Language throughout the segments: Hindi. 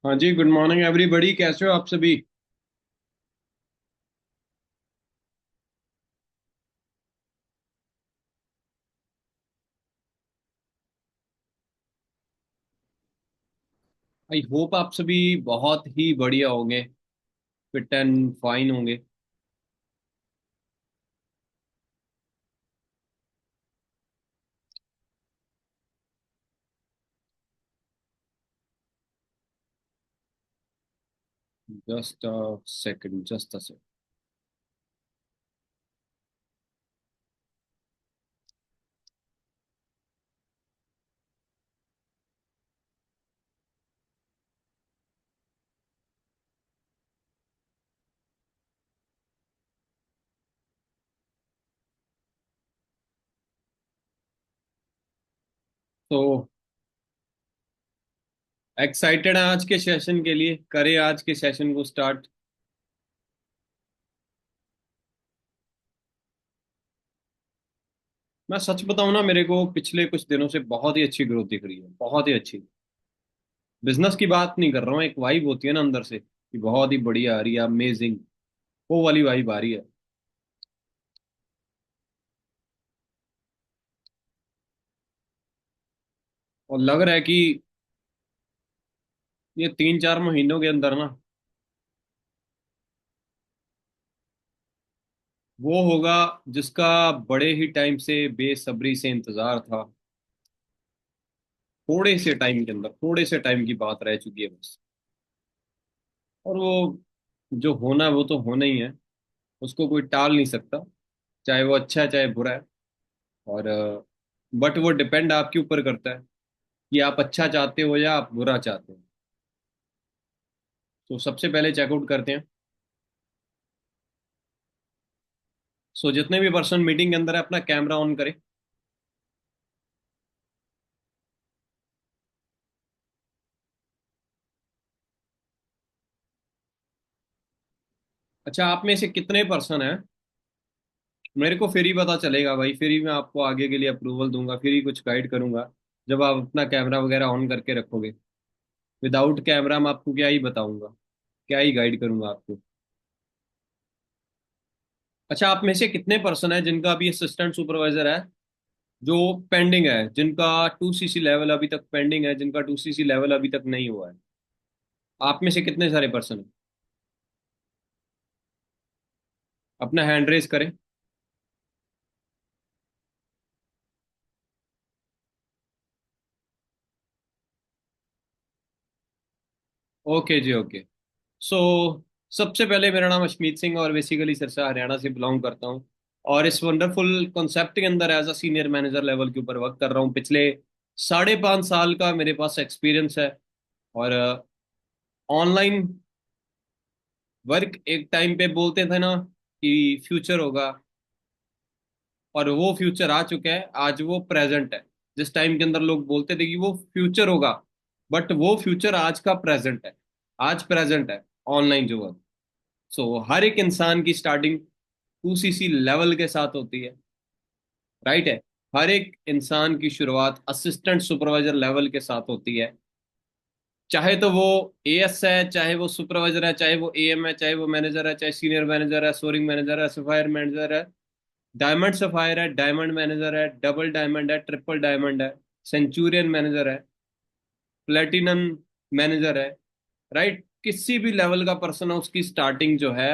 हाँ जी, गुड मॉर्निंग एवरीबॉडी। कैसे हो आप सभी? आई होप आप सभी बहुत ही बढ़िया होंगे, फिट एंड फाइन होंगे। Just a second, just a second. तो एक्साइटेड है आज के सेशन के लिए? करें आज के सेशन को स्टार्ट। मैं सच बताऊं ना, मेरे को पिछले कुछ दिनों से बहुत ही अच्छी ग्रोथ दिख रही है, बहुत ही अच्छी। बिजनेस की बात नहीं कर रहा हूँ, एक वाइब होती है ना अंदर से कि बहुत ही बढ़िया आ रही है, अमेजिंग। वो वाली वाइब आ रही है। और लग रहा है कि ये 3-4 महीनों के अंदर ना वो होगा जिसका बड़े ही टाइम से बेसब्री से इंतजार था। थोड़े से टाइम के अंदर, थोड़े से टाइम की बात रह चुकी है बस। और वो जो होना है वो तो होना ही है। उसको कोई टाल नहीं सकता, चाहे वो अच्छा है चाहे बुरा है। और बट वो डिपेंड आपके ऊपर करता है कि आप अच्छा चाहते हो या आप बुरा चाहते हो। तो सबसे पहले चेकआउट करते हैं। सो जितने भी पर्सन मीटिंग के अंदर है, अपना कैमरा ऑन करें। अच्छा, आप में से कितने पर्सन हैं? मेरे को फिर ही पता चलेगा भाई, फिर ही मैं आपको आगे के लिए अप्रूवल दूंगा, फिर ही कुछ गाइड करूंगा। जब आप अपना कैमरा वगैरह ऑन करके रखोगे। विदाउट कैमरा मैं आपको क्या ही बताऊंगा, क्या ही गाइड करूंगा आपको। अच्छा, आप में से कितने पर्सन है जिनका अभी असिस्टेंट सुपरवाइजर है, जो पेंडिंग है, जिनका 2 सीसी लेवल अभी तक पेंडिंग है, जिनका 2 सीसी लेवल अभी तक नहीं हुआ है? आप में से कितने सारे पर्सन है? अपना हैंड रेस करें। ओके जी, ओके। सो सबसे पहले, मेरा नाम अशमीत सिंह और बेसिकली सिरसा हरियाणा से बिलोंग करता हूँ। और इस वंडरफुल कॉन्सेप्ट के अंदर as a senior manager level के ऊपर वर्क कर रहा हूँ। पिछले 5.5 साल का मेरे पास एक्सपीरियंस है। और ऑनलाइन वर्क एक टाइम पे बोलते थे ना कि फ्यूचर होगा, और वो फ्यूचर आ चुका है, आज वो प्रेजेंट है। जिस टाइम के अंदर लोग बोलते थे कि वो फ्यूचर होगा, बट वो फ्यूचर आज का प्रेजेंट है। आज प्रेजेंट है ऑनलाइन जो है। सो हर एक इंसान की स्टार्टिंग 2 सीसी लेवल के साथ होती है। राइट है। हर एक इंसान की शुरुआत असिस्टेंट सुपरवाइजर लेवल के साथ होती है। चाहे तो वो एएस है, चाहे वो सुपरवाइजर है, चाहे वो एएम है, चाहे वो मैनेजर है, चाहे सीनियर मैनेजर है, सोरिंग मैनेजर है, सफायर मैनेजर है, डायमंड सफायर है, डायमंड मैनेजर है, डबल डायमंड है, ट्रिपल डायमंड है, सेंचुरियन मैनेजर है, प्लेटिनम मैनेजर है। राइट, किसी भी लेवल का पर्सन है, उसकी स्टार्टिंग जो है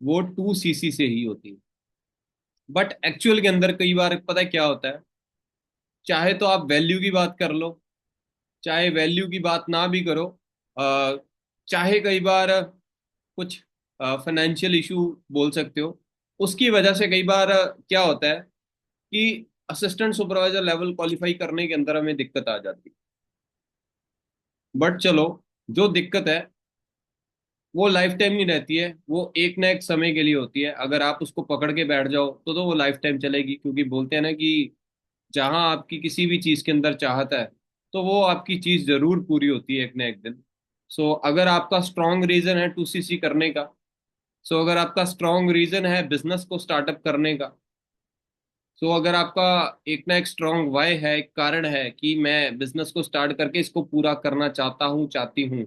वो 2 सीसी से ही होती है। बट एक्चुअल के अंदर कई बार पता है क्या होता है? चाहे तो आप वैल्यू की बात कर लो, चाहे वैल्यू की बात ना भी करो, अ, चाहे कई बार कुछ फाइनेंशियल इशू बोल सकते हो। उसकी वजह से कई बार क्या होता है कि असिस्टेंट सुपरवाइजर लेवल क्वालिफाई करने के अंदर हमें दिक्कत आ जाती है। बट चलो, जो दिक्कत है वो लाइफ टाइम नहीं रहती है, वो एक ना एक समय के लिए होती है। अगर आप उसको पकड़ के बैठ जाओ तो वो लाइफ टाइम चलेगी, क्योंकि बोलते हैं ना कि जहां आपकी किसी भी चीज के अंदर चाहत है, तो वो आपकी चीज जरूर पूरी होती है एक ना एक दिन। सो अगर आपका स्ट्रांग रीजन है 2 सीसी करने का, सो अगर आपका स्ट्रांग रीजन है बिजनेस को स्टार्टअप करने का, सो अगर आपका एक ना एक स्ट्रांग वाई है, एक कारण है कि मैं बिजनेस को स्टार्ट करके इसको पूरा करना चाहता हूँ, चाहती हूँ,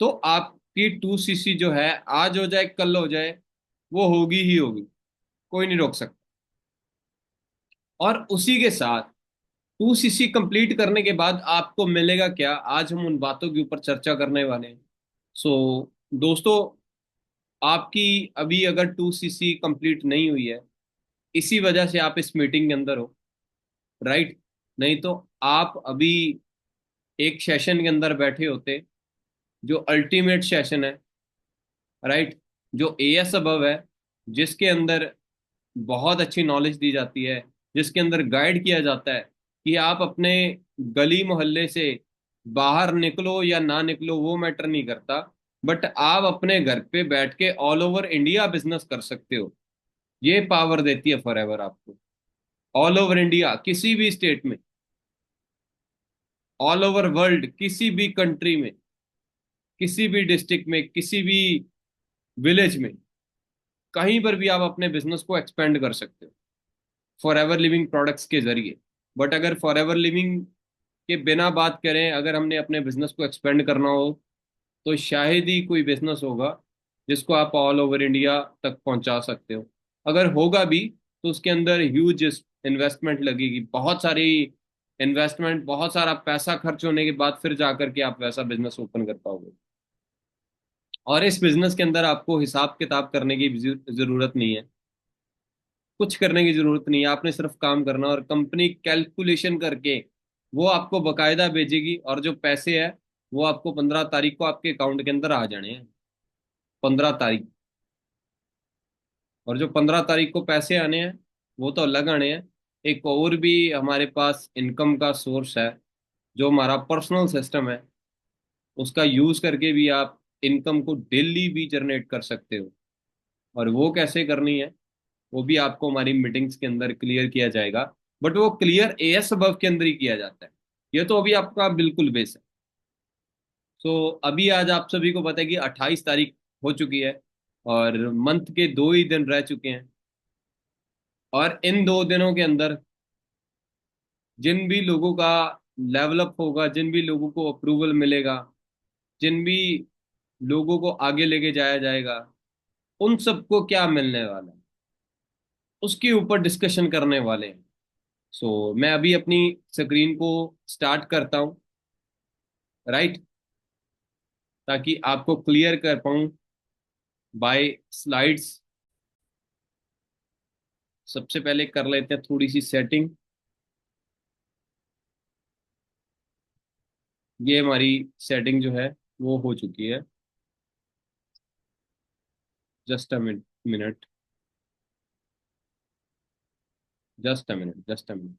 तो आपकी 2cc जो है, आज हो जाए कल हो जाए, वो होगी ही होगी। कोई नहीं रोक सकता। और उसी के साथ 2cc कंप्लीट करने के बाद आपको मिलेगा क्या, आज हम उन बातों के ऊपर चर्चा करने वाले हैं। सो दोस्तों, आपकी अभी अगर 2cc कंप्लीट नहीं हुई है, इसी वजह से आप इस मीटिंग के अंदर हो, राइट? नहीं तो आप अभी एक सेशन के अंदर बैठे होते, जो अल्टीमेट सेशन है, राइट? जो एएस अबव है, जिसके अंदर बहुत अच्छी नॉलेज दी जाती है, जिसके अंदर गाइड किया जाता है कि आप अपने गली मोहल्ले से बाहर निकलो या ना निकलो, वो मैटर नहीं करता, बट आप अपने घर पे बैठ के ऑल ओवर इंडिया बिजनेस कर सकते हो। ये पावर देती है फॉरएवर आपको। ऑल ओवर इंडिया, किसी भी स्टेट में, ऑल ओवर वर्ल्ड, किसी भी कंट्री में, किसी भी डिस्ट्रिक्ट में, किसी भी विलेज में, कहीं पर भी आप अपने बिजनेस को एक्सपेंड कर सकते हो फॉर एवर लिविंग प्रोडक्ट्स के जरिए। बट अगर फॉर एवर लिविंग के बिना बात करें, अगर हमने अपने बिजनेस को एक्सपेंड करना हो, तो शायद ही कोई बिजनेस होगा जिसको आप ऑल ओवर इंडिया तक पहुंचा सकते हो। अगर होगा भी, तो उसके अंदर ह्यूज इन्वेस्टमेंट लगेगी, बहुत सारी इन्वेस्टमेंट, बहुत सारा पैसा खर्च होने के बाद फिर जाकर के आप वैसा बिजनेस ओपन कर पाओगे। और इस बिजनेस के अंदर आपको हिसाब किताब करने की भी जरूरत नहीं है, कुछ करने की जरूरत नहीं है। आपने सिर्फ काम करना, और कंपनी कैलकुलेशन करके वो आपको बकायदा भेजेगी, और जो पैसे है वो आपको 15 तारीख को आपके अकाउंट के अंदर आ जाने हैं। 15 तारीख। और जो 15 तारीख को पैसे आने हैं, वो तो अलग आने हैं। एक और भी हमारे पास इनकम का सोर्स है, जो हमारा पर्सनल सिस्टम है, उसका यूज करके भी आप इनकम को डेली भी जनरेट कर सकते हो। और वो कैसे करनी है, वो भी आपको हमारी मीटिंग्स के अंदर क्लियर किया जाएगा। बट वो क्लियर एएस अबव के अंदर ही किया जाता है। ये तो अभी आपका बिल्कुल बेस है। सो अभी आज आप सभी को पता है कि 28 तारीख हो चुकी है, और मंथ के 2 ही दिन रह चुके हैं। और इन 2 दिनों के अंदर जिन भी लोगों का लेवलअप होगा, जिन भी लोगों को अप्रूवल मिलेगा, जिन भी लोगों को आगे लेके जाया जाएगा, उन सबको क्या मिलने वाला है, उसके ऊपर डिस्कशन करने वाले हैं। सो मैं अभी अपनी स्क्रीन को स्टार्ट करता हूँ, राइट? ताकि आपको क्लियर कर पाऊँ बाय स्लाइड्स। सबसे पहले कर लेते हैं थोड़ी सी सेटिंग। ये हमारी सेटिंग जो है वो हो चुकी है। Just a minute, just a minute, just a minute.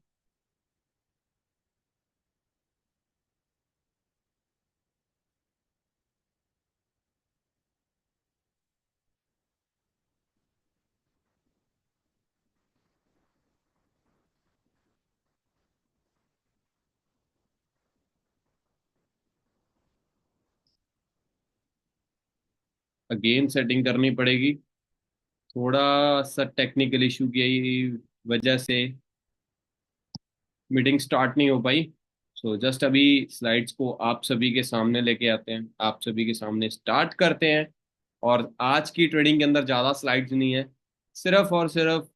Again setting करनी पड़ेगी, थोड़ा सा टेक्निकल इशू की वजह से मीटिंग स्टार्ट नहीं हो पाई। सो जस्ट अभी स्लाइड्स को आप सभी के सामने लेके आते हैं, आप सभी के सामने स्टार्ट करते हैं। और आज की ट्रेडिंग के अंदर ज़्यादा स्लाइड्स नहीं है, सिर्फ और सिर्फ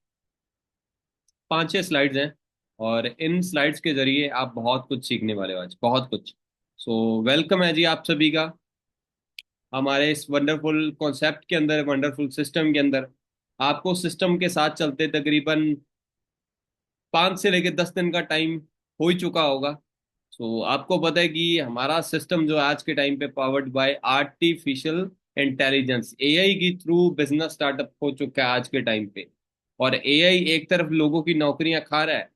5-6 स्लाइड्स हैं। और इन स्लाइड्स के जरिए आप बहुत कुछ सीखने वाले हो, आज बहुत कुछ। सो वेलकम है जी आप सभी का हमारे इस वंडरफुल कॉन्सेप्ट के अंदर, वंडरफुल सिस्टम के अंदर। आपको सिस्टम के साथ चलते तकरीबन 5 से लेकर 10 दिन का टाइम हो ही चुका होगा। सो आपको पता है कि हमारा सिस्टम जो है आज के टाइम पे powered by artificial intelligence, AI की थ्रू बिजनेस स्टार्टअप हो चुका है आज के टाइम पे। और एआई एक तरफ लोगों की नौकरियां खा रहा है,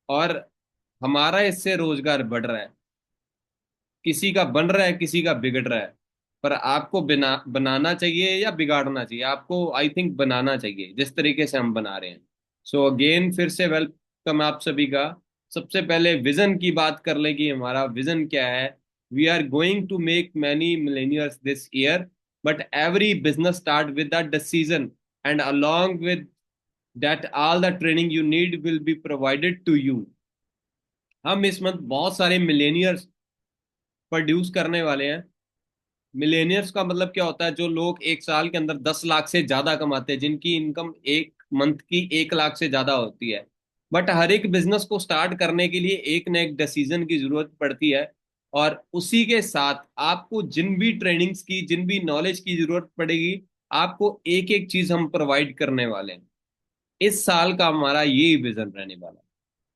और हमारा इससे रोजगार बढ़ रहा है। किसी का बन रहा है, किसी का बिगड़ रहा है। पर आपको बनाना चाहिए या बिगाड़ना चाहिए? आपको आई थिंक बनाना चाहिए, जिस तरीके से हम बना रहे हैं। सो अगेन फिर से वेलकम आप सभी का। सबसे पहले विजन की बात कर लें कि हमारा विजन क्या है। We are going to make many millionaires this year, but every business start with a decision, and along with that all the training you need will be provided to you. हम इस मंथ बहुत सारे मिलेनियर्स प्रोड्यूस करने वाले हैं। मिलेनियर्स का मतलब क्या होता है? जो लोग एक साल के अंदर 10 लाख से ज्यादा कमाते हैं, जिनकी इनकम एक मंथ की 1 लाख से ज्यादा होती है। बट हर एक बिजनेस को स्टार्ट करने के लिए एक न एक डिसीजन की जरूरत पड़ती है। और उसी के साथ आपको जिन भी ट्रेनिंग्स की, जिन भी नॉलेज की जरूरत पड़ेगी, आपको एक एक चीज हम प्रोवाइड करने वाले हैं। इस साल का हमारा यही विजन रहने वाला है।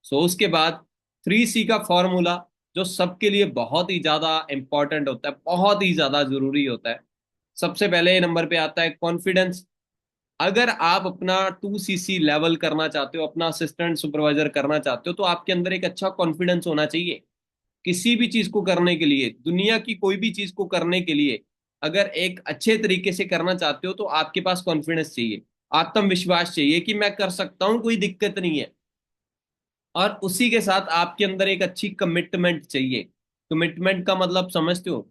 सो उसके बाद 3C का फॉर्मूला, जो सबके लिए बहुत ही ज्यादा इंपॉर्टेंट होता है, बहुत ही ज्यादा जरूरी होता है। सबसे पहले नंबर पे आता है कॉन्फिडेंस। अगर आप अपना 2CC लेवल करना चाहते हो, अपना असिस्टेंट सुपरवाइजर करना चाहते हो, तो आपके अंदर एक अच्छा कॉन्फिडेंस होना चाहिए। किसी भी चीज को करने के लिए, दुनिया की कोई भी चीज को करने के लिए, अगर एक अच्छे तरीके से करना चाहते हो तो आपके पास कॉन्फिडेंस चाहिए, आत्मविश्वास चाहिए कि मैं कर सकता हूँ, कोई दिक्कत नहीं है। और उसी के साथ आपके अंदर एक अच्छी कमिटमेंट चाहिए। कमिटमेंट का मतलब समझते हो?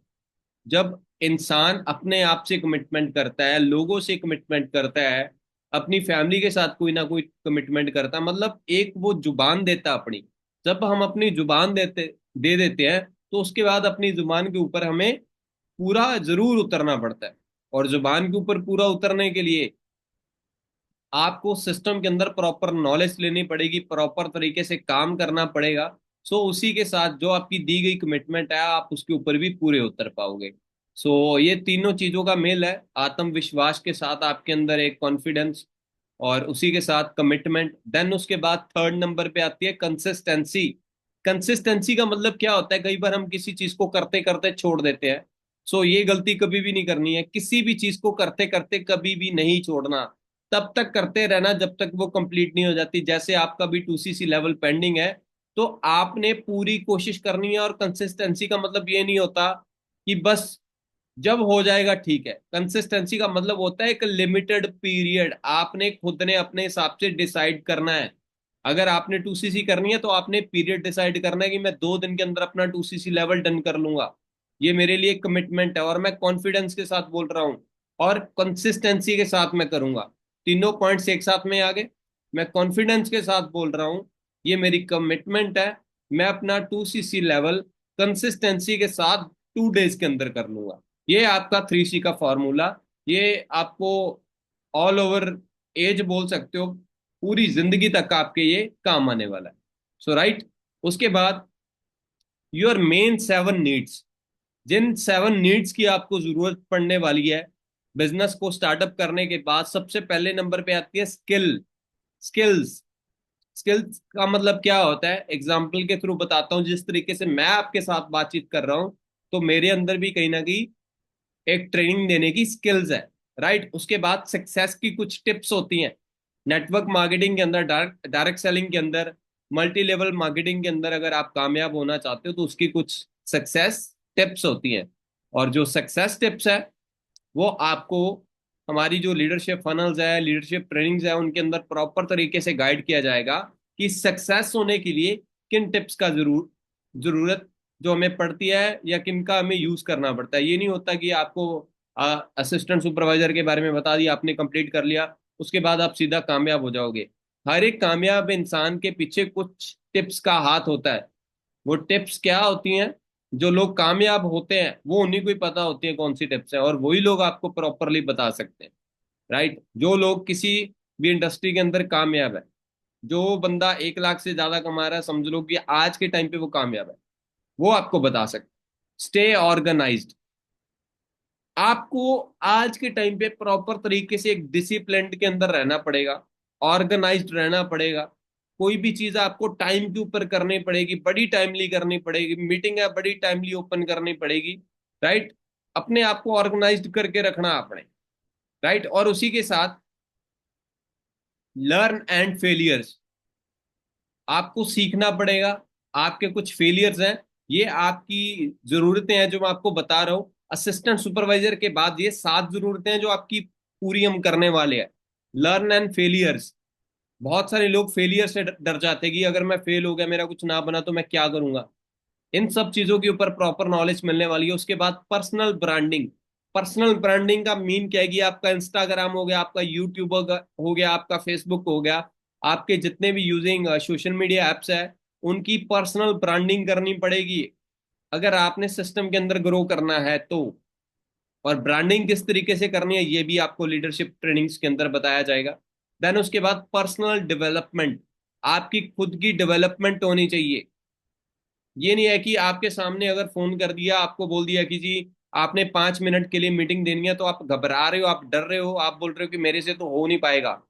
जब इंसान अपने आप से कमिटमेंट करता है, लोगों से कमिटमेंट करता है, अपनी फैमिली के साथ कोई ना कोई कमिटमेंट करता है, मतलब एक वो जुबान देता है अपनी। जब हम अपनी जुबान दे देते हैं, तो उसके बाद अपनी जुबान के ऊपर हमें पूरा जरूर उतरना पड़ता है। और जुबान के ऊपर पूरा उतरने के लिए आपको सिस्टम के अंदर प्रॉपर नॉलेज लेनी पड़ेगी, प्रॉपर तरीके से काम करना पड़ेगा। सो उसी के साथ जो आपकी दी गई कमिटमेंट है, आप उसके ऊपर भी पूरे उतर पाओगे। सो ये तीनों चीजों का मेल है, आत्मविश्वास के साथ आपके अंदर एक कॉन्फिडेंस, और उसी के साथ कमिटमेंट। देन उसके बाद थर्ड नंबर पे आती है कंसिस्टेंसी। कंसिस्टेंसी का मतलब क्या होता है? कई बार हम किसी चीज को करते करते छोड़ देते हैं। सो ये गलती कभी भी नहीं करनी है, किसी भी चीज को करते करते कभी भी नहीं छोड़ना। तब तक करते रहना जब तक वो कंप्लीट नहीं हो जाती। जैसे आपका भी 2CC लेवल पेंडिंग है, तो आपने पूरी कोशिश करनी है। और कंसिस्टेंसी का मतलब ये नहीं होता कि बस जब हो जाएगा ठीक है। कंसिस्टेंसी का मतलब होता है एक लिमिटेड पीरियड, आपने खुद ने अपने हिसाब से डिसाइड करना है। अगर आपने 2CC करनी है, तो आपने पीरियड डिसाइड करना है कि मैं 2 दिन के अंदर अपना 2CC लेवल डन कर लूंगा। ये मेरे लिए कमिटमेंट है, और मैं कॉन्फिडेंस के साथ बोल रहा हूँ, और कंसिस्टेंसी के साथ मैं करूंगा। तीनों पॉइंट्स एक साथ में आ गए। मैं कॉन्फिडेंस के साथ बोल रहा हूँ, ये मेरी कमिटमेंट है, मैं अपना 2CC लेवल कंसिस्टेंसी के साथ 2 डेज के अंदर कर लूंगा। ये आपका 3C का फॉर्मूला। ये आपको ऑल ओवर एज बोल सकते हो, पूरी जिंदगी तक आपके ये काम आने वाला है। So right. उसके बाद योर मेन 7 नीड्स। जिन 7 नीड्स की आपको जरूरत पड़ने वाली है बिजनेस को स्टार्टअप करने के बाद, सबसे पहले नंबर पे आती है स्किल्स। स्किल्स का मतलब क्या होता है? एग्जाम्पल के थ्रू बताता हूँ। जिस तरीके से मैं आपके साथ बातचीत कर रहा हूँ, तो मेरे अंदर भी कहीं ना कहीं एक ट्रेनिंग देने की स्किल्स है। राइट। उसके बाद सक्सेस की कुछ टिप्स होती हैं। नेटवर्क मार्केटिंग के अंदर, डायरेक्ट सेलिंग के अंदर, मल्टी लेवल मार्केटिंग के अंदर अगर आप कामयाब होना चाहते हो, तो उसकी कुछ सक्सेस टिप्स होती हैं। और जो सक्सेस टिप्स है, वो आपको हमारी जो लीडरशिप फनल्स है, लीडरशिप ट्रेनिंग्स है, उनके अंदर प्रॉपर तरीके से गाइड किया जाएगा कि सक्सेस होने के लिए किन टिप्स का जरूरत जो हमें पड़ती है, या किन का हमें यूज करना पड़ता है। ये नहीं होता कि आपको असिस्टेंट सुपरवाइजर के बारे में बता दिया, आपने कंप्लीट कर लिया, उसके बाद आप सीधा कामयाब हो जाओगे। हर एक कामयाब इंसान के पीछे कुछ टिप्स का हाथ होता है। वो टिप्स क्या होती हैं? जो लोग कामयाब होते हैं, वो उन्हीं को ही पता होती है कौन सी टिप्स है, और वही लोग आपको प्रॉपरली बता सकते हैं। राइट। जो लोग किसी भी इंडस्ट्री के अंदर कामयाब है, जो बंदा 1 लाख से ज्यादा कमा रहा है, समझ लो कि आज के टाइम पे वो कामयाब है, वो आपको बता सकते। Stay organized. आपको आज के टाइम पे प्रॉपर तरीके से एक डिसिप्लिन के अंदर रहना पड़ेगा, ऑर्गेनाइज्ड रहना पड़ेगा। कोई भी चीज आपको टाइम के ऊपर करनी पड़ेगी, बड़ी टाइमली करनी पड़ेगी। मीटिंग है, बड़ी टाइमली ओपन करनी पड़ेगी। राइट। अपने आप को ऑर्गेनाइज्ड करके रखना आपने। राइट। और उसी के साथ लर्न एंड फेलियर्स, आपको सीखना पड़ेगा। आपके कुछ फेलियर्स हैं, ये आपकी जरूरतें हैं जो मैं आपको बता रहा हूँ। असिस्टेंट सुपरवाइजर के बाद ये 7 जरूरतें हैं जो आपकी पूरी हम करने वाले हैं। Learn and failures. बहुत सारे लोग फेलियर से डर जाते हैं कि अगर मैं फेल हो गया, मेरा कुछ ना बना, तो मैं क्या करूंगा। इन सब चीजों के ऊपर प्रॉपर नॉलेज मिलने वाली है। उसके बाद पर्सनल ब्रांडिंग। पर्सनल ब्रांडिंग का मीन क्या है कि आपका इंस्टाग्राम हो गया, आपका यूट्यूब हो गया, आपका फेसबुक हो गया, आपके जितने भी यूजिंग सोशल मीडिया एप्स है, उनकी पर्सनल ब्रांडिंग करनी पड़ेगी अगर आपने सिस्टम के अंदर ग्रो करना है तो। और ब्रांडिंग किस तरीके से करनी है ये भी आपको लीडरशिप ट्रेनिंग्स के अंदर बताया जाएगा। देन उसके बाद पर्सनल डेवलपमेंट, आपकी खुद की डेवलपमेंट होनी चाहिए। ये नहीं है कि आपके सामने अगर फोन कर दिया, आपको बोल दिया कि जी आपने 5 मिनट के लिए मीटिंग देनी है, तो आप घबरा रहे हो, आप डर रहे हो, आप बोल रहे हो कि मेरे से तो हो नहीं पाएगा,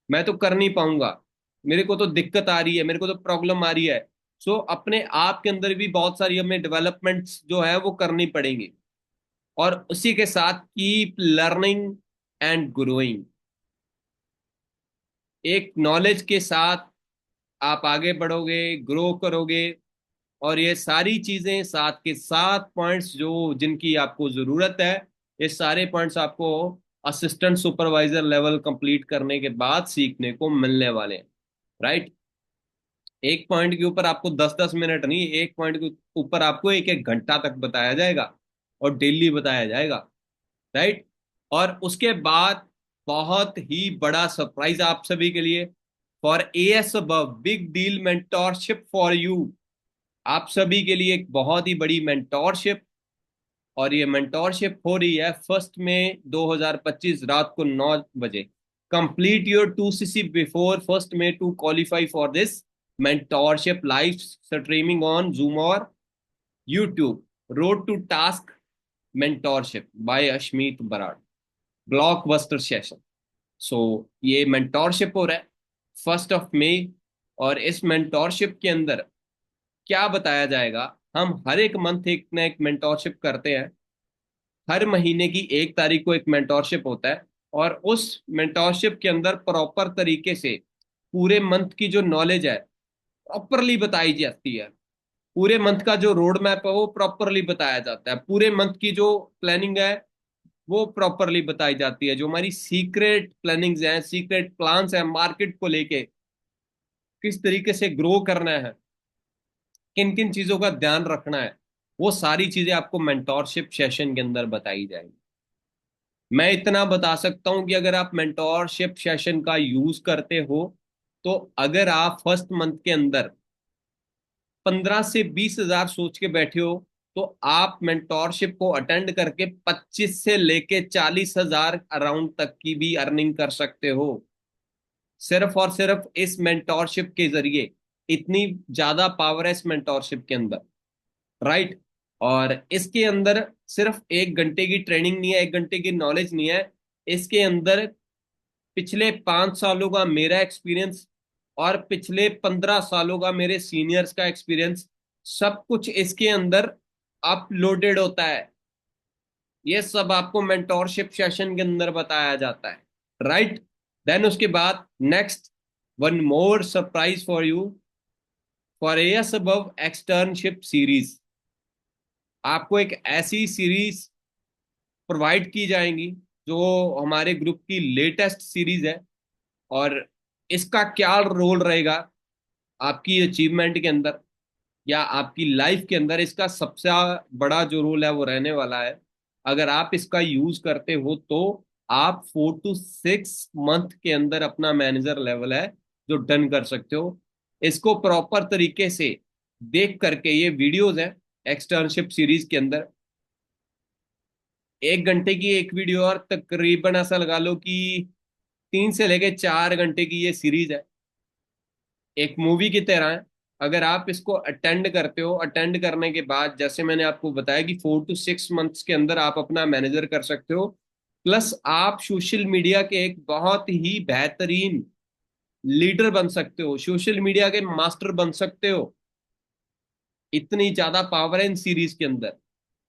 मैं तो कर नहीं पाऊंगा, मेरे को तो दिक्कत आ रही है, मेरे को तो प्रॉब्लम आ रही है। सो अपने आप के अंदर भी बहुत सारी हमें डेवलपमेंट्स जो है वो करनी पड़ेंगी। और उसी के साथ कीप लर्निंग एंड ग्रोइंग। एक नॉलेज के साथ आप आगे बढ़ोगे, ग्रो करोगे। और ये सारी चीजें साथ के साथ पॉइंट्स जो जिनकी आपको जरूरत है, ये सारे पॉइंट्स आपको असिस्टेंट सुपरवाइजर लेवल कंप्लीट करने के बाद सीखने को मिलने वाले हैं। राइट। एक पॉइंट के ऊपर आपको 10-10 मिनट नहीं, एक पॉइंट के ऊपर आपको 1-1 घंटा तक बताया जाएगा और डेली बताया जाएगा। राइट। और उसके बाद बहुत ही बड़ा सरप्राइज आप सभी के लिए, for as big deal mentorship for you. आप सभी के लिए एक बहुत ही बड़ी मेंटोरशिप। और ये मेंटोरशिप हो रही है 1 मई 2025 रात को 9 बजे। Complete your 2CC before 1 May to qualify for this mentorship live streaming on Zoom और YouTube. Road to task mentorship by Ashmeet Brar, blockbuster session. So ये मेंटोरशिप हो रहा है 1 मई। और इस मेंटोरशिप के अंदर क्या बताया जाएगा, हम हर एक मंथ एक ना एक मेंटोरशिप करते हैं। हर महीने की 1 तारीख को एक मेंटोरशिप होता है। और उस मेंटोरशिप के अंदर प्रॉपर तरीके से पूरे मंथ की जो नॉलेज है प्रॉपरली बताई जाती है। पूरे मंथ का जो रोड मैप है वो प्रॉपरली बताया जाता है। पूरे मंथ की जो प्लानिंग है वो प्रॉपरली बताई जाती है। जो हमारी सीक्रेट प्लानिंग्स हैं, सीक्रेट प्लान्स हैं मार्केट को लेके, किस तरीके से ग्रो करना है, किन किन चीजों का ध्यान रखना है, वो सारी चीजें आपको मेंटोरशिप सेशन के अंदर बताई जाएंगी। मैं इतना बता सकता हूं कि अगर आप मेंटोरशिप सेशन का यूज करते हो, तो अगर आप फर्स्ट मंथ के अंदर 15 से 20 हजार सोच के बैठे हो, तो आप मेंटोरशिप को अटेंड करके 25 से लेके 40 हजार अराउंड तक की भी अर्निंग कर सकते हो। सिर्फ और सिर्फ इस मेंटोरशिप के जरिए। इतनी ज्यादा पावर है इस मेंटोरशिप के अंदर। राइट। और इसके अंदर सिर्फ 1 घंटे की ट्रेनिंग नहीं है, 1 घंटे की नॉलेज नहीं है। इसके अंदर पिछले 5 सालों का मेरा एक्सपीरियंस और पिछले 15 सालों का मेरे सीनियर्स का एक्सपीरियंस, सब कुछ इसके अंदर अपलोडेड होता है। ये सब आपको मेंटोरशिप सेशन के अंदर बताया जाता है। राइट। देन उसके बाद next, one more surprise for you, for airs above externship series. आपको एक ऐसी सीरीज प्रोवाइड की जाएंगी जो हमारे ग्रुप की लेटेस्ट सीरीज है। और इसका क्या रोल रहेगा आपकी अचीवमेंट के अंदर या आपकी लाइफ के अंदर, इसका सबसे बड़ा जो रोल है वो रहने वाला है। अगर आप इसका यूज करते हो तो आप 4 to 6 मंथ के अंदर अपना मैनेजर लेवल है जो डन कर सकते हो। इसको प्रॉपर तरीके से देख करके, ये वीडियोस है एक्सटर्नशिप सीरीज के अंदर, 1 घंटे की एक वीडियो और तकरीबन ऐसा लगा लो कि 3 से लेके 4 घंटे की ये सीरीज है। एक मूवी की तरह है। अगर आप इसको अटेंड करते हो, अटेंड करने के बाद जैसे मैंने आपको बताया कि 4 to 6 मंथ्स के अंदर आप अपना मैनेजर कर सकते हो। प्लस आप सोशल मीडिया के एक बहुत ही बेहतरीन लीडर बन सकते हो, सोशल मीडिया के मास्टर बन सकते हो। इतनी ज्यादा पावर है इन सीरीज के अंदर।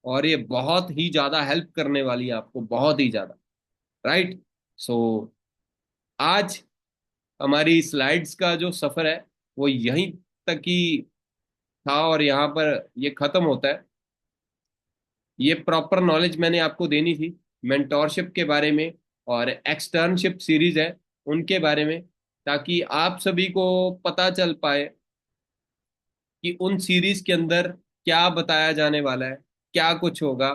और ये बहुत ही ज्यादा हेल्प करने वाली है आपको, बहुत ही ज्यादा। राइट। सो आज हमारी स्लाइड्स का जो सफर है वो यहीं तक ही था और यहाँ पर ये खत्म होता है। ये प्रॉपर नॉलेज मैंने आपको देनी थी मेंटोरशिप के बारे में और एक्सटर्नशिप सीरीज है उनके बारे में, ताकि आप सभी को पता चल पाए कि उन सीरीज के अंदर क्या बताया जाने वाला है, क्या कुछ होगा।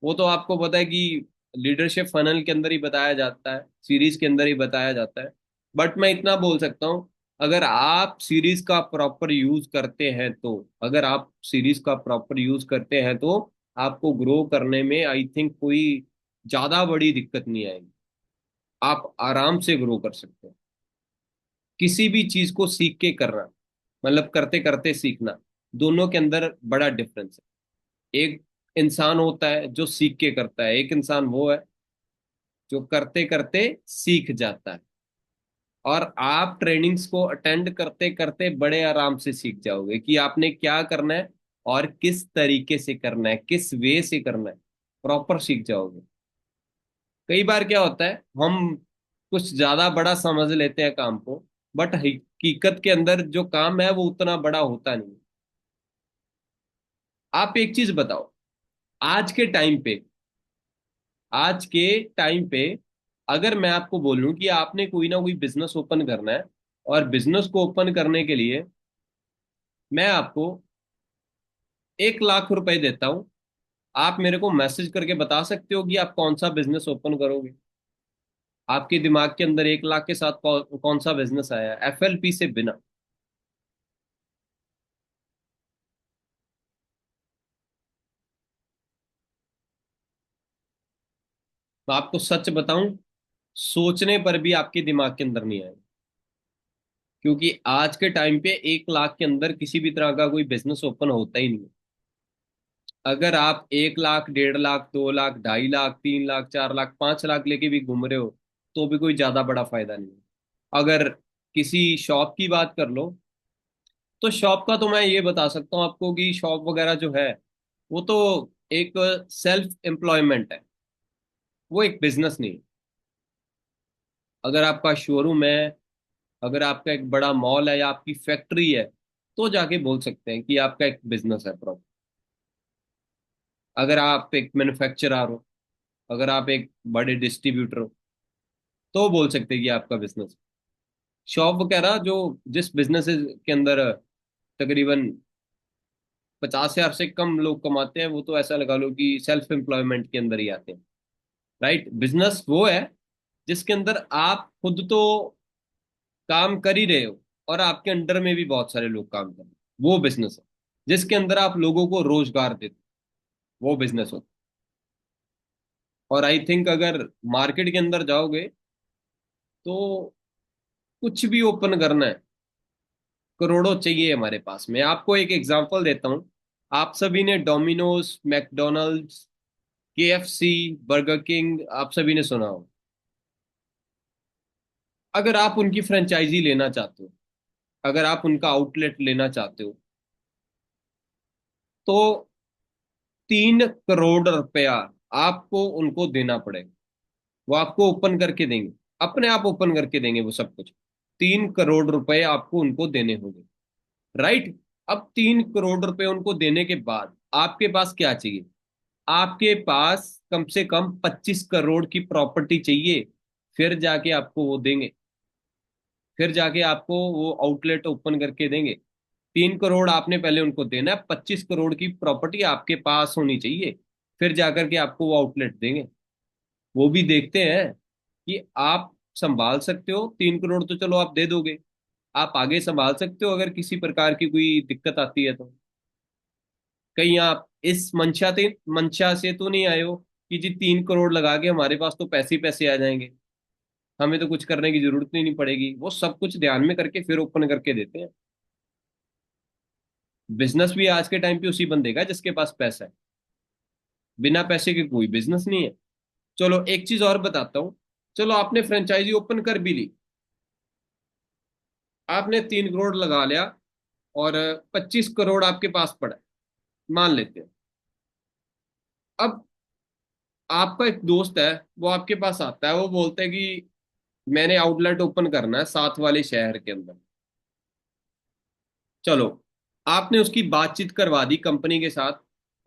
वो तो आपको पता है कि लीडरशिप फनल के अंदर ही बताया जाता है, सीरीज के अंदर ही बताया जाता है। बट मैं इतना बोल सकता हूँ, अगर आप सीरीज का प्रॉपर यूज करते हैं तो, अगर आप सीरीज का प्रॉपर यूज करते हैं तो आपको ग्रो करने में आई थिंक कोई ज्यादा बड़ी दिक्कत नहीं आएगी। आप आराम से ग्रो कर सकते हैं। किसी भी चीज को सीख के करना, मतलब करते करते सीखना, दोनों के अंदर बड़ा डिफरेंस है। एक इंसान होता है जो सीख के करता है, एक इंसान वो है जो करते करते सीख जाता है। और आप ट्रेनिंग्स को अटेंड करते करते बड़े आराम से सीख जाओगे कि आपने क्या करना है और किस तरीके से करना है, किस वे से करना है, प्रॉपर सीख जाओगे। कई बार क्या होता है, हम कुछ ज्यादा बड़ा समझ लेते हैं काम को, बट हकीकत के अंदर जो काम है वो उतना बड़ा होता नहीं। आप एक चीज बताओ, आज के टाइम पे, आज के टाइम पे अगर मैं आपको बोलूं कि आपने कोई ना कोई बिजनेस ओपन करना है, और बिजनेस को ओपन करने के लिए मैं आपको 1 लाख रुपए देता हूं, आप मेरे को मैसेज करके बता सकते हो कि आप कौन सा बिजनेस ओपन करोगे? आपके दिमाग के अंदर 1 लाख के साथ कौन सा बिजनेस आया, एफएलपी से बिना? मैं आपको सच बताऊं, सोचने पर भी आपके दिमाग के अंदर नहीं आएगा। क्योंकि आज के टाइम पे 1 लाख के अंदर किसी भी तरह का कोई बिजनेस ओपन होता ही नहीं है। अगर आप 1 लाख, 1.5 लाख, 2 लाख, 2.5 लाख, 3 लाख, 4 लाख, 5 लाख लेके भी घूम रहे हो, तो भी कोई ज्यादा बड़ा फायदा नहीं है। अगर किसी शॉप की बात कर लो, तो शॉप का तो मैं ये बता सकता हूँ आपको कि शॉप वगैरह जो है, वो तो एक सेल्फ एम्प्लॉयमेंट है, वो एक बिजनेस नहीं है। अगर आपका शोरूम है, अगर आपका एक बड़ा मॉल है या आपकी फैक्ट्री है, तो जाके बोल सकते हैं कि आपका एक बिजनेस है प्रॉपर। अगर आप एक मैन्युफैक्चरर हो, अगर आप एक बड़े डिस्ट्रीब्यूटर हो, तो बोल सकते हैं कि आपका बिजनेस। शॉप वगैरह जो, जिस बिजनेस के अंदर तकरीबन 50,000 से कम लोग कमाते हैं, वो तो ऐसा लगा लो कि सेल्फ एम्प्लॉयमेंट के अंदर ही आते हैं। राइट? बिजनेस वो है जिसके अंदर आप खुद तो काम कर ही रहे हो, और आपके अंडर में भी बहुत सारे लोग काम कर रहे हैं, वो बिजनेस है। जिसके अंदर आप लोगों को रोजगार देते हो, वो बिजनेस हो। और आई थिंक अगर मार्केट के अंदर जाओगे, तो कुछ भी ओपन करना है, करोड़ों चाहिए हमारे पास। मैं आपको एक एग्जांपल देता हूँ। आप सभी ने Domino's, McDonald's, KFC, burger king, आप सभी ने सुना हो। अगर आप उनकी फ्रेंचाइजी लेना चाहते हो, अगर आप उनका आउटलेट लेना चाहते हो, तो 3 करोड़ रुपया आपको उनको देना पड़ेगा। वो आपको ओपन करके देंगे, अपने आप ओपन करके देंगे वो सब कुछ। 3 करोड़ रुपए आपको उनको देने होंगे। राइट? अब 3 करोड़ रुपए उनको देने के बाद आपके पास क्या चाहिए? आपके पास कम से कम 25 करोड़ की प्रॉपर्टी चाहिए। फिर जाके आपको वो देंगे, फिर जाके आपको वो आउटलेट ओपन करके देंगे। 3 करोड़ आपने पहले उनको देना है, 25 करोड़ की प्रॉपर्टी आपके पास होनी चाहिए, फिर जाकर के आपको वो आउटलेट देंगे। वो भी देखते हैं कि आप संभाल सकते हो। 3 करोड़ तो चलो आप दे दोगे, आप आगे संभाल सकते हो अगर किसी प्रकार की कोई दिक्कत आती है तो। कहीं आप इस मंशा से तो नहीं आए हो कि जी 3 करोड़ लगा के हमारे पास तो पैसे ही पैसे आ जाएंगे, हमें तो कुछ करने की जरूरत ही नहीं पड़ेगी। वो सब कुछ ध्यान में करके फिर ओपन करके देते हैं। बिजनेस भी आज के टाइम पे उसी बंदे का है जिसके पास पैसा है। बिना पैसे के कोई बिजनेस नहीं है। चलो एक चीज और बताता हूँ। चलो आपने फ्रेंचाइजी ओपन कर भी ली, आपने 3 करोड़ लगा लिया, और 25 करोड़ आपके पास पड़ा है, मान लेते हैं। अब आपका एक दोस्त है, वो आपके पास आता है, वो बोलता है कि मैंने आउटलेट ओपन करना है साथ वाले शहर के अंदर। चलो, आपने उसकी बातचीत करवा दी कंपनी के साथ,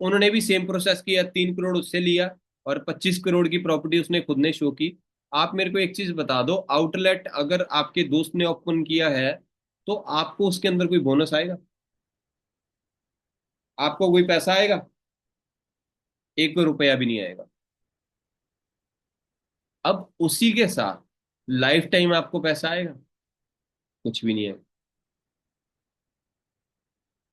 उन्होंने भी सेम प्रोसेस किया, 3 करोड़ उससे लिया, और 25 करोड़ की प्रॉपर्टी उसने खुद ने शो की। आप मेरे को एक चीज बता दो, आउटलेट अगर आपके दोस्त ने ओपन किया है, तो आपको उसके अंदर कोई बोनस आएगा? आपको कोई पैसा आएगा? एक रुपया भी नहीं आएगा। अब उसी के साथ लाइफ टाइम आपको पैसा आएगा? कुछ भी नहीं है।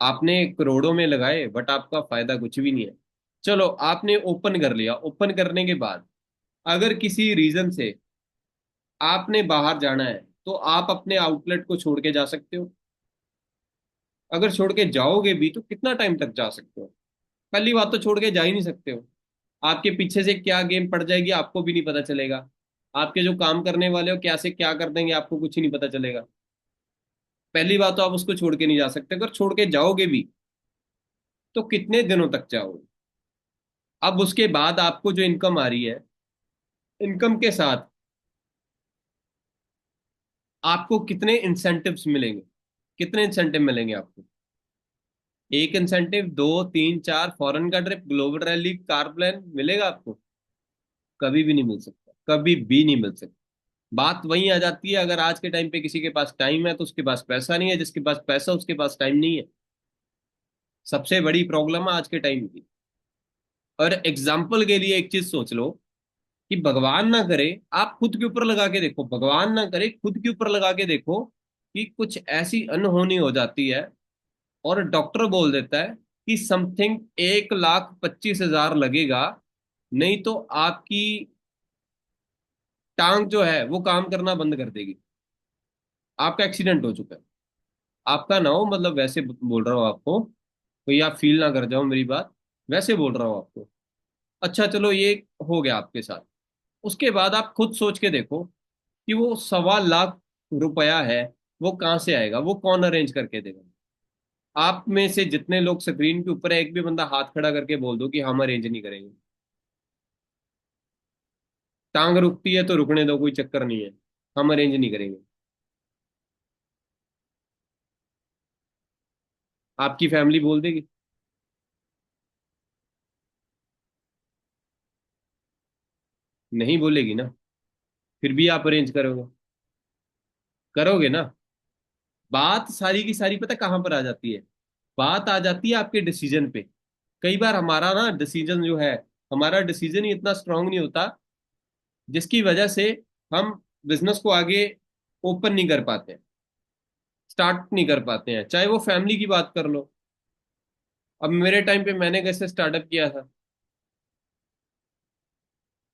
आपने करोड़ों में लगाए बट आपका फायदा कुछ भी नहीं है। चलो आपने ओपन कर लिया, ओपन करने के बाद अगर किसी रीजन से आपने बाहर जाना है तो आप अपने आउटलेट को छोड़ के जा सकते हो। अगर छोड़ के जाओगे भी तो कितना टाइम तक जा सकते हो? पहली बात तो छोड़ के जा ही नहीं सकते हो। आपके पीछे से क्या गेम पड़ जाएगी आपको भी नहीं पता चलेगा। आपके जो काम करने वाले हो क्या से क्या कर देंगे आपको कुछ ही नहीं पता चलेगा। पहली बात तो आप उसको छोड़ के नहीं जा सकते, अगर छोड़ के जाओगे भी तो कितने दिनों तक जाओगे? अब उसके बाद आपको जो इनकम आ रही है, इनकम के साथ आपको कितने इंसेंटिव्स मिलेंगे? कितने इंसेंटिव मिलेंगे आपको? एक इंसेंटिव, दो, तीन, चार, फॉरेन का trip, global rally, car plan मिलेगा आपको? कभी भी नहीं मिल सकता, कभी भी नहीं मिल सकता। बात वहीं आ जाती है, अगर आज के टाइम पे किसी के पास टाइम है तो उसके पास पैसा नहीं है, जिसके पास पैसा उसके पास टाइम नहीं है। सबसे बड़ी प्रॉब्लम है आज के टाइम की। और एग्जाम्पल के लिए एक चीज सोच लो कि भगवान ना करे, आप खुद के ऊपर लगा के देखो, भगवान ना करे खुद के ऊपर लगा के देखो कि कुछ ऐसी अनहोनी हो जाती है और डॉक्टर बोल देता है कि समथिंग 1,25,000 लगेगा, नहीं तो आपकी टांग जो है वो काम करना बंद कर देगी। आपका एक्सीडेंट हो चुका है। आपका ना हो, मतलब वैसे बोल रहा हूँ आपको, कोई आप फील ना कर जाओ मेरी बात, वैसे बोल रहा हूँ आपको। अच्छा चलो ये हो गया आपके साथ। उसके बाद आप खुद सोच के देखो कि वो 1,25,000 रुपया है, वो कहाँ से आएगा, वो कौन अरेंज करके देगा? आप में से जितने लोग स्क्रीन के ऊपर है, एक भी बंदा हाथ खड़ा करके बोल दो कि हम अरेंज नहीं करेंगे। टांग रुकती है तो रुकने दो, कोई चक्कर नहीं है, हम अरेंज नहीं करेंगे। आपकी फैमिली बोल देगी? नहीं बोलेगी ना। फिर भी आप अरेंज करोगे? करोगे ना। बात सारी की सारी पता कहाँ पर आ जाती है? बात आ जाती है आपके डिसीजन पे। कई बार हमारा ना डिसीजन जो है, हमारा डिसीजन ही इतना स्ट्रांग नहीं होता, जिसकी वजह से हम बिजनेस को आगे ओपन नहीं कर पाते, स्टार्ट नहीं कर पाते हैं। चाहे वो फैमिली की बात कर लो। अब मेरे टाइम पे मैंने कैसे स्टार्टअप किया था,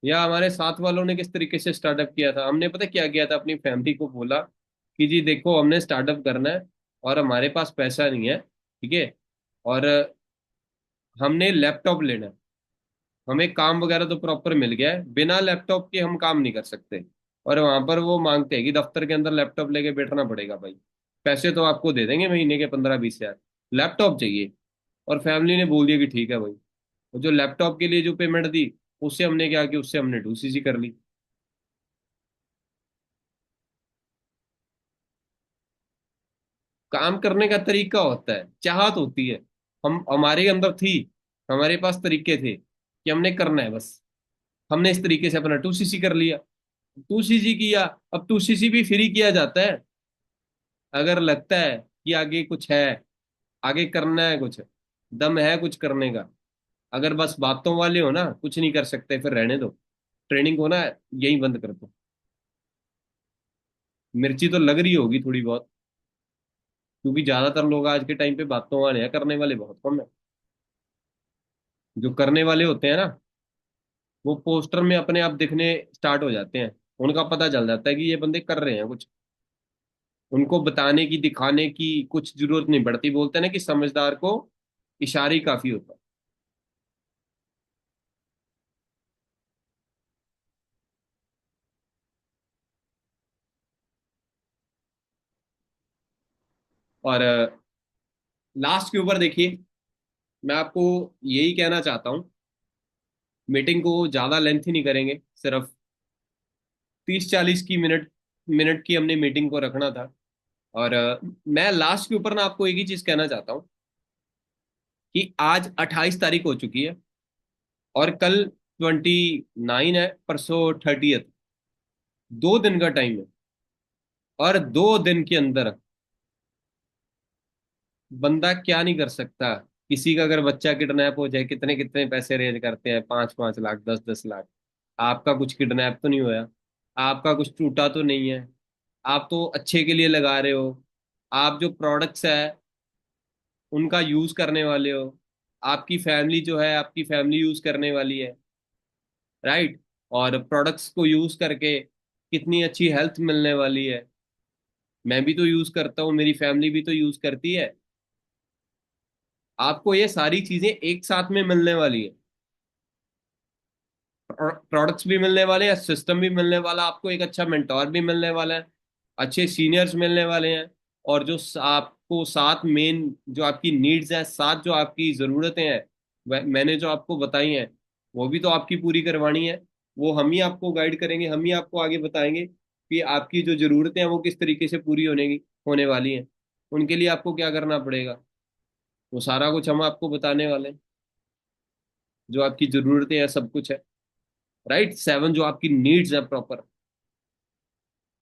या हमारे साथ वालों ने किस तरीके से स्टार्टअप किया था, हमने पता क्या किया था, अपनी फैमिली को बोला कि जी देखो हमने स्टार्टअप करना है और हमारे पास पैसा नहीं है, ठीक है, और हमने लैपटॉप लेना है। हमें काम वगैरह तो प्रॉपर मिल गया है, बिना लैपटॉप के हम काम नहीं कर सकते। और वहां पर वो मांगते हैं कि दफ्तर के अंदर लैपटॉप लेके बैठना पड़ेगा भाई। पैसे तो आपको दे देंगे महीने के 15-20 हजार, लैपटॉप चाहिए। और फैमिली ने बोल दिया कि ठीक है भाई। और जो लैपटॉप के लिए जो पेमेंट दी, उससे हमने क्या किया, उससे हमने 2cc कर ली। काम करने का तरीका होता है, चाहत होती है। हम हमारे अंदर थी, हमारे पास तरीके थे कि हमने करना है बस। हमने इस तरीके से अपना 2cc कर लिया। 2cc किया। अब 2cc भी फ्री किया जाता है। अगर लगता है कि आगे कुछ है, आगे करना है कुछ, दम है कुछ करने का, अगर बस बातों वाले हो ना, कुछ नहीं कर सकते, फिर रहने दो। ट्रेनिंग हो ना, यही बंद कर दो। मिर्ची तो लग रही होगी थोड़ी बहुत, क्योंकि ज्यादातर लोग आज के टाइम पे बातों वाले हैं, करने वाले बहुत कम है। जो करने वाले होते हैं ना, वो पोस्टर में अपने आप दिखने स्टार्ट हो जाते हैं। उनका पता चल जाता है कि ये बंदे कर रहे हैं कुछ। उनको बताने की, दिखाने की कुछ जरूरत नहीं पड़ती। बोलते हैं ना कि समझदार को इशारे ही काफी होता है। और लास्ट के ऊपर देखिए, मैं आपको यही कहना चाहता हूँ, मीटिंग को ज़्यादा लेंथी नहीं करेंगे, सिर्फ 30-40 की मिनट मिनट की हमने मीटिंग को रखना था। और मैं लास्ट के ऊपर ना आपको एक ही चीज़ कहना चाहता हूँ कि आज 28 तारीख हो चुकी है और कल 29 है, परसों 30th। 2 दिन का टाइम है। और 2 दिन के अंदर बंदा क्या नहीं कर सकता। किसी का अगर बच्चा किडनैप हो जाए, कितने कितने पैसे रेज करते हैं, 5-5 लाख, 10-10 लाख। आपका कुछ किडनैप तो नहीं हुआ, आपका कुछ टूटा तो नहीं है, आप तो अच्छे के लिए लगा रहे हो। आप जो प्रोडक्ट्स है उनका यूज करने वाले हो, आपकी फैमिली जो है, आपकी फैमिली यूज करने वाली है, राइट। और प्रोडक्ट्स को यूज करके कितनी अच्छी हेल्थ मिलने वाली है। मैं भी तो यूज करता हूँ, मेरी फैमिली भी तो यूज करती है। आपको ये सारी चीजें एक साथ में मिलने वाली है। प्रोडक्ट्स भी मिलने वाले हैं, सिस्टम भी मिलने वाला, आपको एक अच्छा मेंटोर भी मिलने वाला है, अच्छे सीनियर्स मिलने वाले हैं। और जो आपको सात मेन जो आपकी नीड्स हैं, सात जो आपकी ज़रूरतें हैं, मैंने जो आपको बताई हैं, वो भी तो आपकी पूरी करवानी है। वो हम ही आपको गाइड करेंगे, हम ही आपको आगे बताएंगे कि आपकी जो ज़रूरतें हैं वो किस तरीके से पूरी होने वाली हैं। उनके लिए आपको क्या करना पड़ेगा, वो सारा कुछ हम आपको बताने वाले हैं। जो आपकी ज़रूरतें हैं सब कुछ है, राइट। 7 जो आपकी नीड्स है प्रॉपर।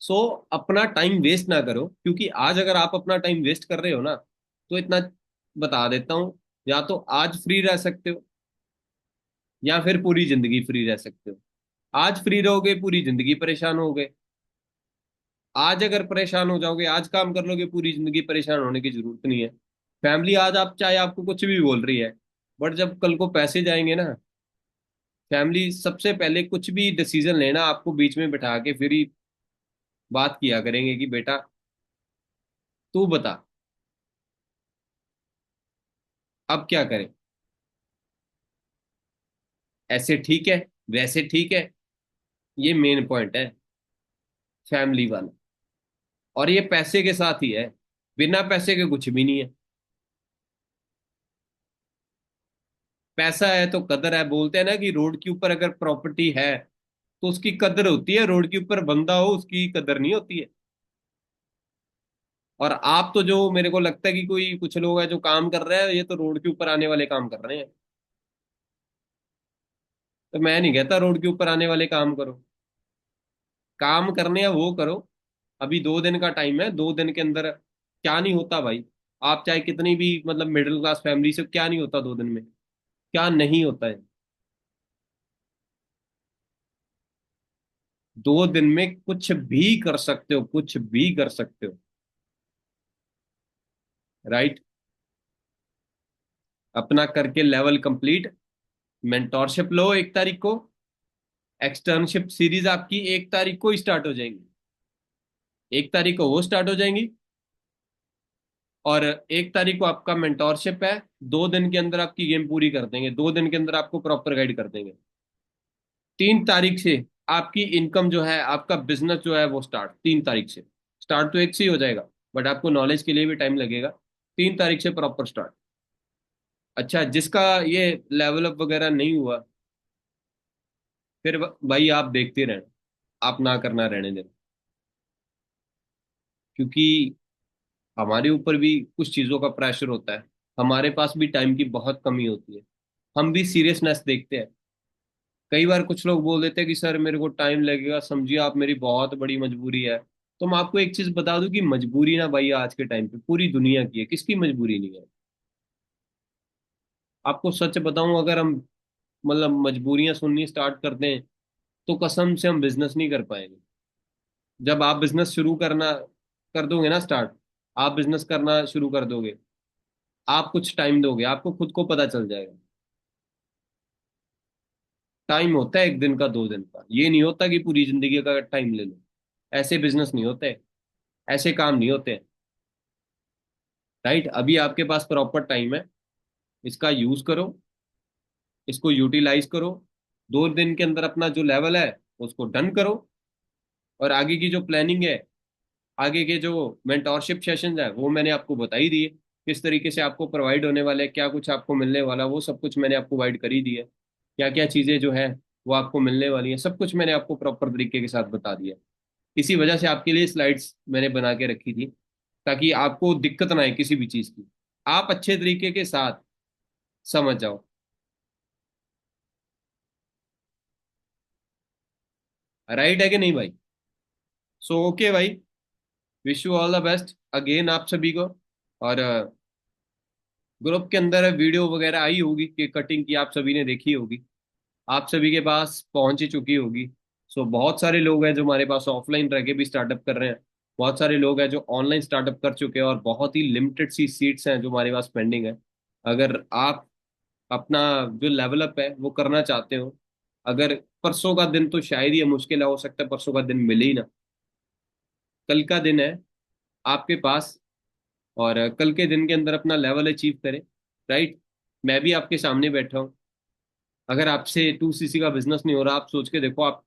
सो अपना टाइम वेस्ट ना करो, क्योंकि आज अगर आप अपना टाइम वेस्ट कर रहे हो ना, तो इतना बता देता हूँ, या तो आज फ्री रह सकते हो, या फिर पूरी जिंदगी फ्री रह सकते हो। आज फ्री रहोगे, पूरी जिंदगी परेशान होगे। आज अगर परेशान हो जाओगे, आज काम कर लोगे, पूरी जिंदगी परेशान होने की जरूरत नहीं है। फैमिली आज आप चाहे आपको कुछ भी बोल रही है, बट जब कल को पैसे जाएंगे ना, फैमिली सबसे पहले कुछ भी डिसीजन लेना आपको बीच में बिठा के फिर ही बात किया करेंगे कि बेटा तू बता, अब क्या करें, ऐसे ठीक है, वैसे ठीक है। ये मेन पॉइंट है फैमिली वाला। और ये पैसे के साथ ही है, बिना पैसे के कुछ भी नहीं है। पैसा है तो कदर है, बोलते हैं ना कि रोड के ऊपर अगर प्रॉपर्टी है तो उसकी कदर होती है, रोड के ऊपर बंदा हो उसकी कदर नहीं होती है। और आप तो, जो मेरे को लगता है कि कोई कुछ लोग हैं जो काम कर रहे हैं, ये तो रोड के ऊपर आने वाले काम कर रहे हैं। तो मैं नहीं कहता रोड के ऊपर आने वाले काम करो, काम करने हैं वो करो। अभी 2 दिन का टाइम है, 2 दिन के अंदर क्या नहीं होता भाई। आप चाहे कितनी भी मतलब मिडिल क्लास फैमिली से, क्या नहीं होता 2 दिन में, क्या नहीं होता है। 2 दिन में कुछ भी कर सकते हो, कुछ भी कर सकते हो, राइट। अपना करके लेवल कंप्लीट, मेंटोरशिप लो 1 तारीख को, एक्सटर्नशिप सीरीज आपकी 1 तारीख को ही स्टार्ट हो जाएंगी। 1 तारीख को वो स्टार्ट हो जाएंगी, और 1 तारीख को आपका मेंटोरशिप है। 2 दिन के अंदर आपकी गेम पूरी कर देंगे, 2 दिन के अंदर आपको प्रॉपर गाइड कर देंगे। 3 तारीख से आपकी इनकम जो है, आपका बिजनेस जो है वो स्टार्ट, 3 तारीख से स्टार्ट तो एक से ही हो जाएगा, बट आपको नॉलेज के लिए भी टाइम लगेगा। 3 तारीख से प्रॉपर स्टार्ट। अच्छा, जिसका ये लेवल अप वगैरह नहीं हुआ, फिर भाई आप देखते रहना, आप ना करना रहने देना। क्योंकि हमारे ऊपर भी कुछ चीज़ों का प्रेशर होता है, हमारे पास भी टाइम की बहुत कमी होती है, हम भी सीरियसनेस देखते हैं। कई बार कुछ लोग बोल देते हैं कि सर मेरे को टाइम लगेगा, समझिए आप मेरी बहुत बड़ी मजबूरी है। तो मैं आपको एक चीज़ बता दूं कि मजबूरी ना भाई आज के टाइम पे पूरी दुनिया की है, किसकी मजबूरी नहीं है। आपको सच बताऊं, अगर हम मतलब मजबूरियां सुननी स्टार्ट कर दें, तो कसम से हम बिजनेस नहीं कर पाएंगे। जब आप बिजनेस शुरू करना कर दोगे ना स्टार्ट, आप बिजनेस करना शुरू कर दोगे, आप कुछ टाइम दोगे, आपको खुद को पता चल जाएगा। टाइम होता है 1 दिन का, 2 दिन का, ये नहीं होता कि पूरी जिंदगी का टाइम ले लो। ऐसे बिजनेस नहीं होते, ऐसे काम नहीं होते, राइट। अभी आपके पास प्रॉपर टाइम है, इसका यूज करो, इसको यूटिलाइज करो। 2 दिन के अंदर अपना जो लेवल है उसको डन करो, और आगे की जो प्लानिंग है, आगे के जो मेंटोरशिप सेशंस है, वो मैंने आपको बता ही दिए, किस तरीके से आपको प्रोवाइड होने वाले हैं, क्या कुछ आपको मिलने वाला, वो सब कुछ मैंने आपको गाइड कर ही दिया। क्या क्या चीज़ें जो है वो आपको मिलने वाली हैं, सब कुछ मैंने आपको प्रॉपर तरीके के साथ बता दिया। इसी वजह से आपके लिए स्लाइड्स मैंने बना के रखी थी, ताकि आपको दिक्कत ना आए किसी भी चीज़ की, आप अच्छे तरीके के साथ समझ जाओ। राइट है कि नहीं भाई? सो ओके भाई, wish you all the best again आप सभी को। और ग्रुप के अंदर वीडियो वगैरह आई होगी कि कटिंग की, आप सभी ने देखी होगी, आप सभी के पास पहुंच ही चुकी होगी। सो बहुत सारे लोग हैं जो हमारे पास ऑफलाइन रह के भी स्टार्टअप कर रहे हैं, बहुत सारे लोग हैं जो ऑनलाइन स्टार्टअप कर चुके हैं, और बहुत ही लिमिटेड सी सीट्स हैं जो हमारे पास पेंडिंग है। अगर आप अपना जो लेवल अप है वो करना चाहते हो, अगर परसों का दिन तो शायद ही मुश्किल है, हो सकता है परसों का दिन मिले ही ना, कल का दिन है आपके पास, और कल के दिन के अंदर अपना लेवल अचीव करें। राइट। मैं भी आपके सामने बैठा हूँ। अगर आपसे 2 सीसी का बिजनेस नहीं हो रहा, आप सोच के देखो, आप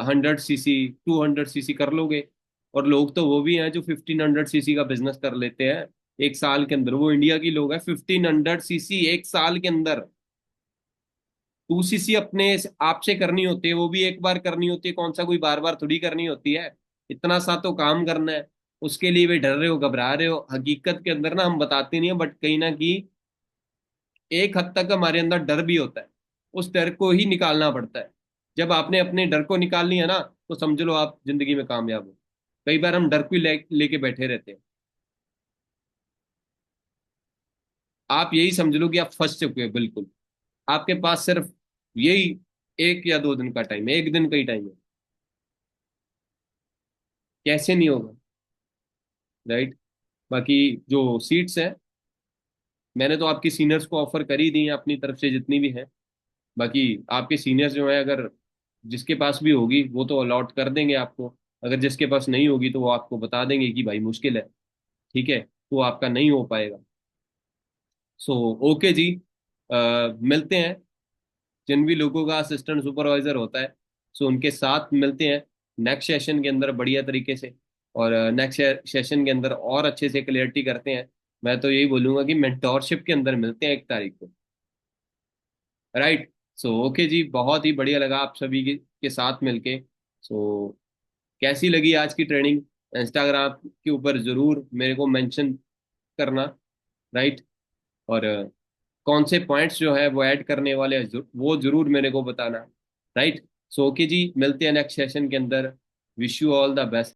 100 सीसी, 200 सीसी कर लोगे। और लोग तो वो भी हैं जो 1500 सीसी का बिजनेस कर लेते हैं एक साल के अंदर, वो इंडिया की लोग हैं, 1500 सीसी एक साल के अंदर। 2 सीसी अपने आपसे करनी होती है, वो भी एक बार करनी होती है, कौन सा कोई बार बार थोड़ी करनी होती है। इतना सा तो काम करना है, उसके लिए भी डर रहे हो, घबरा रहे हो। हकीकत के अंदर ना हम बताते नहीं है, बट कहीं ना कहीं एक हद तक हमारे अंदर डर भी होता है, उस डर को ही निकालना पड़ता है। जब आपने अपने डर को निकाल लिया ना, तो समझ लो आप जिंदगी में कामयाब हो। कई बार हम डर को ही लेके बैठे रहते हैं। आप यही समझ लो कि आप फंस चुके हो बिल्कुल। आपके पास सिर्फ यही 1 या 2 दिन का टाइम है, एक दिन का ही टाइम है। कैसे नहीं होगा। राइट। बाकी जो सीट्स हैं, मैंने तो आपकी सीनियर्स को ऑफर कर ही दी है अपनी तरफ से जितनी भी है। बाकी आपके सीनियर्स जो है, अगर जिसके पास भी होगी वो तो अलॉट कर देंगे आपको। अगर जिसके पास नहीं होगी तो वो आपको बता देंगे कि भाई मुश्किल है, ठीक है, तो आपका नहीं हो पाएगा। सो ओके जी। मिलते हैं। जिन भी लोगों का असिस्टेंट सुपरवाइजर होता है, सो उनके साथ मिलते हैं नेक्स्ट सेशन के अंदर बढ़िया तरीके से। और नेक्स्ट सेशन के अंदर और अच्छे से क्लियरिटी करते हैं। मैं तो यही बोलूंगा कि मेंटोरशिप के अंदर मिलते हैं 1 तारीख को। राइट। सो ओके जी, बहुत ही बढ़िया लगा आप सभी के साथ मिलके। सो कैसी लगी आज की ट्रेनिंग, इंस्टाग्राम के ऊपर जरूर मेरे को मेंशन करना। राइट। और कौन से पॉइंट्स जो है वो ऐड करने वाले हैं, वो जरूर मेरे को बताना। राइट। सो ओके जी, मिलते हैं नेक्स्ट सेशन के अंदर। Wish you all the best.